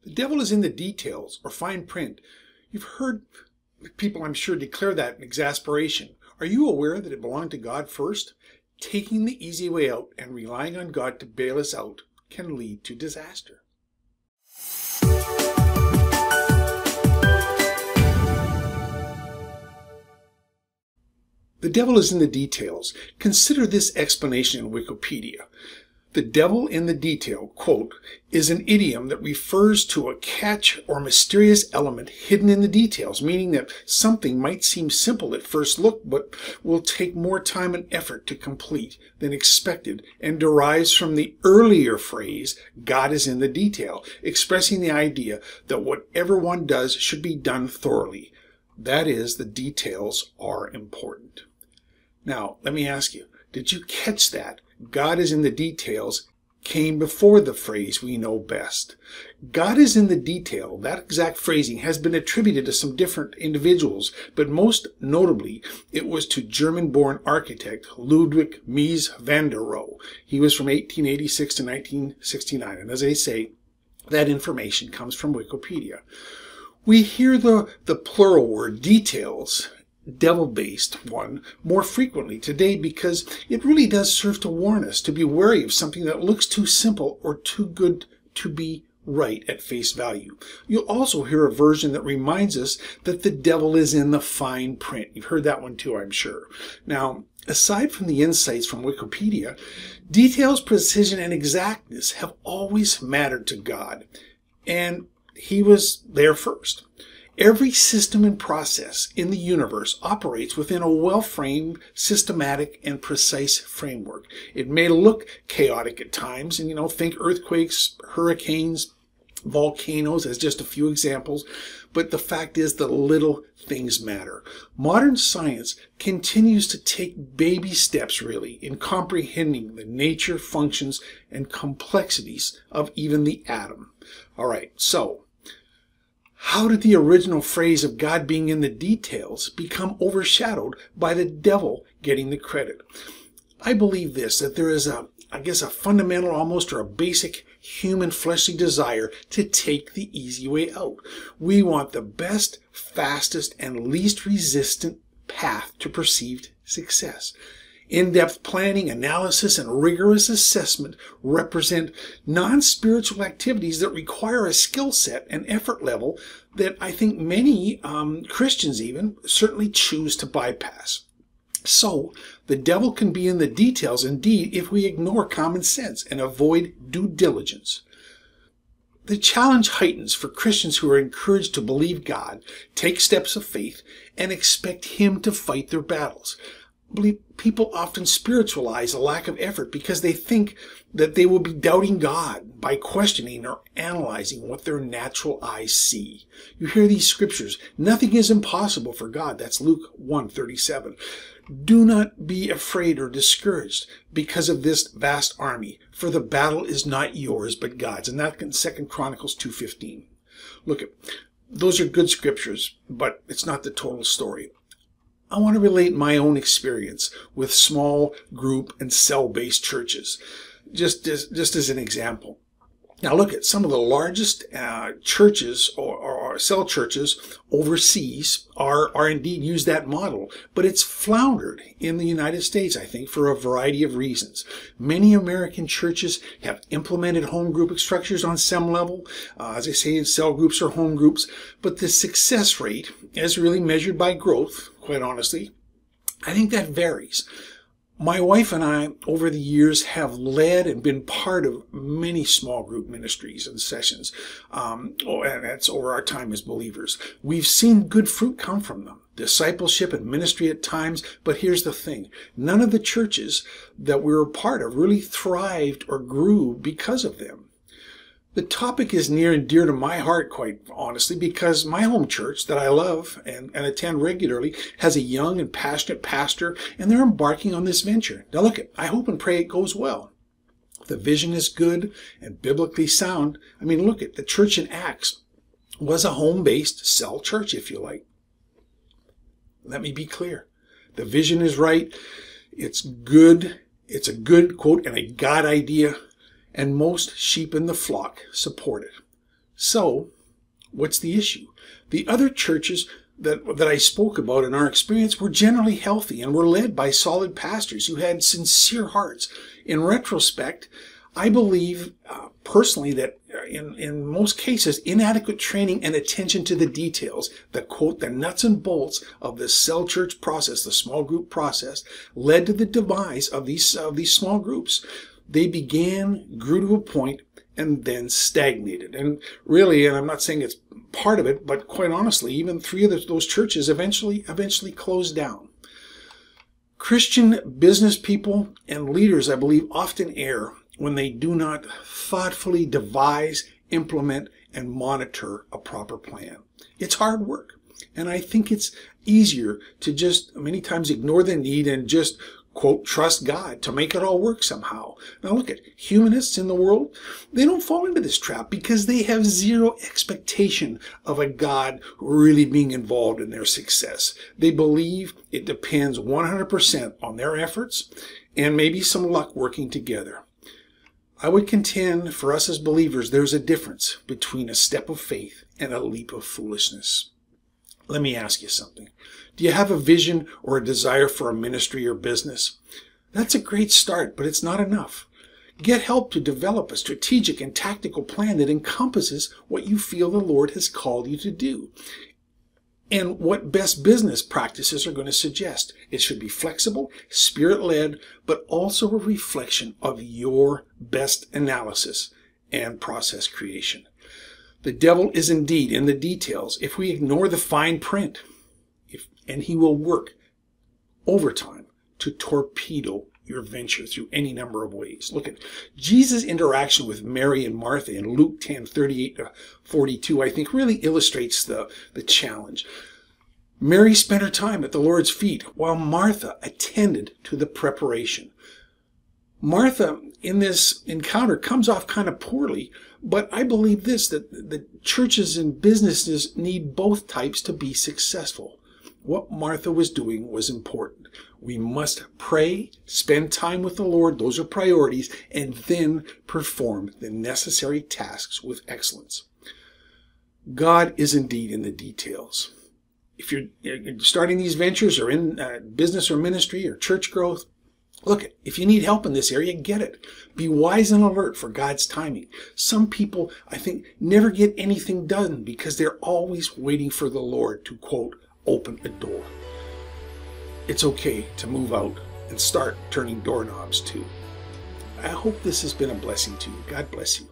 The devil is in the details or fine print. You've heard people, I'm sure, declare that in exasperation. Are you aware that it belonged to God first? Taking the easy way out and relying on God to bail us out can lead to disaster. The devil is in the details. Consider this explanation in Wikipedia. The devil in the detail, quote, is an idiom that refers to a catch or mysterious element hidden in the details, meaning that something might seem simple at first look, but will take more time and effort to complete than expected, and derives from the earlier phrase, God is in the detail, expressing the idea that whatever one does should be done thoroughly. That is, the details are important. Now, let me ask you, did you catch that? God is in the details came before the phrase we know best. God is in the detail. That exact phrasing has been attributed to some different individuals, but most notably it was to German-born architect Ludwig Mies van der Rohe. He was from 1886 to 1969, and as I say, that information comes from Wikipedia. We hear the plural word details, devil-based one, more frequently today because it really does serve to warn us to be wary of something that looks too simple or too good to be right at face value. You'll also hear a version that reminds us that the devil is in the fine print. You've heard that one too, I'm sure. Now, aside from the insights from Wikipedia, details, precision, and exactness have always mattered to God, and He was there first. Every system and process in the universe operates within a well-framed, systematic, and precise framework. It may look chaotic at times, and think earthquakes, hurricanes, volcanoes as just a few examples, but the fact is that little things matter. Modern science continues to take baby steps, really, in comprehending the nature, functions, and complexities of even the atom. All right, so how did the original phrase of God being in the details become overshadowed by the devil getting the credit? I believe this, that there is a fundamental almost or a basic human fleshly desire to take the easy way out. We want the best, fastest, and least resistant path to perceived success. In-depth planning, analysis, and rigorous assessment represent non-spiritual activities that require a skill set and effort level that I think many Christians even certainly choose to bypass. So, the devil can be in the details indeed if we ignore common sense and avoid due diligence. The challenge heightens for Christians who are encouraged to believe God, take steps of faith, and expect Him to fight their battles. I believe people often spiritualize a lack of effort because they think that they will be doubting God by questioning or analyzing what their natural eyes see. You hear these scriptures, nothing is impossible for God. That's Luke 1:37. Do not be afraid or discouraged because of this vast army, for the battle is not yours but God's. And that's in 2 Chronicles 2:15. Look, those are good scriptures, but it's not the total story. I want to relate my own experience with small group and cell-based churches, just as an example. Now look at some of the largest churches or cell churches overseas are indeed use that model, but it's floundered in the United States, I think, for a variety of reasons. Many American churches have implemented home group structures on some level, as I say, in cell groups or home groups, but the success rate, as really measured by growth, quite honestly, I think that varies. My wife and I, over the years, have led and been part of many small group ministries and sessions, and that's over our time as believers. We've seen good fruit come from them, discipleship and ministry at times, but here's the thing. None of the churches that we were a part of really thrived or grew because of them. The topic is near and dear to my heart, quite honestly, because my home church that I love and attend regularly has a young and passionate pastor, and they're embarking on this venture. Now look, I hope and pray it goes well. The vision is good and biblically sound. I mean, look, the church in Acts was a home-based cell church, if you like. Let me be clear. The vision is right. It's good. It's a good, quote, and a God idea. And most sheep in the flock support it. So, what's the issue? The other churches that I spoke about in our experience were generally healthy and were led by solid pastors who had sincere hearts. In retrospect, I believe personally that in most cases, inadequate training and attention to the details, the nuts and bolts of the cell church process, the small group process, led to the demise of these small groups. They began, grew to a point, and then stagnated. And really, and I'm not saying it's part of it, but quite honestly, even 3 of those churches eventually closed down. Christian business people and leaders, I believe, often err when they do not thoughtfully devise, implement, and monitor a proper plan. It's hard work. And I think it's easier to just many times ignore the need and just, quote, trust God to make it all work somehow. Now look at humanists in the world. They don't fall into this trap because they have zero expectation of a God really being involved in their success. They believe it depends 100% on their efforts and maybe some luck working together. I would contend for us as believers, there's a difference between a step of faith and a leap of foolishness. Let me ask you something. Do you have a vision or a desire for a ministry or business? That's a great start, but it's not enough. Get help to develop a strategic and tactical plan that encompasses what you feel the Lord has called you to do and what best business practices are going to suggest. It should be flexible, spirit-led, but also a reflection of your best analysis and process creation. The devil is indeed in the details if we ignore the fine print, and he will work overtime to torpedo your venture through any number of ways. Look at Jesus' interaction with Mary and Martha in Luke 10:38-42, I think really illustrates the challenge. Mary spent her time at the Lord's feet while Martha attended to the preparation. Martha, in this encounter, comes off kind of poorly, but I believe this, that the churches and businesses need both types to be successful. What Martha was doing was important. We must pray, spend time with the Lord, those are priorities, and then perform the necessary tasks with excellence. God is indeed in the details. If you're starting these ventures or in business or ministry or church growth, look, if you need help in this area, get it. Be wise and alert for God's timing. Some people, I think, never get anything done because they're always waiting for the Lord to, quote, open a door. It's okay to move out and start turning doorknobs too. I hope this has been a blessing to you. God bless you.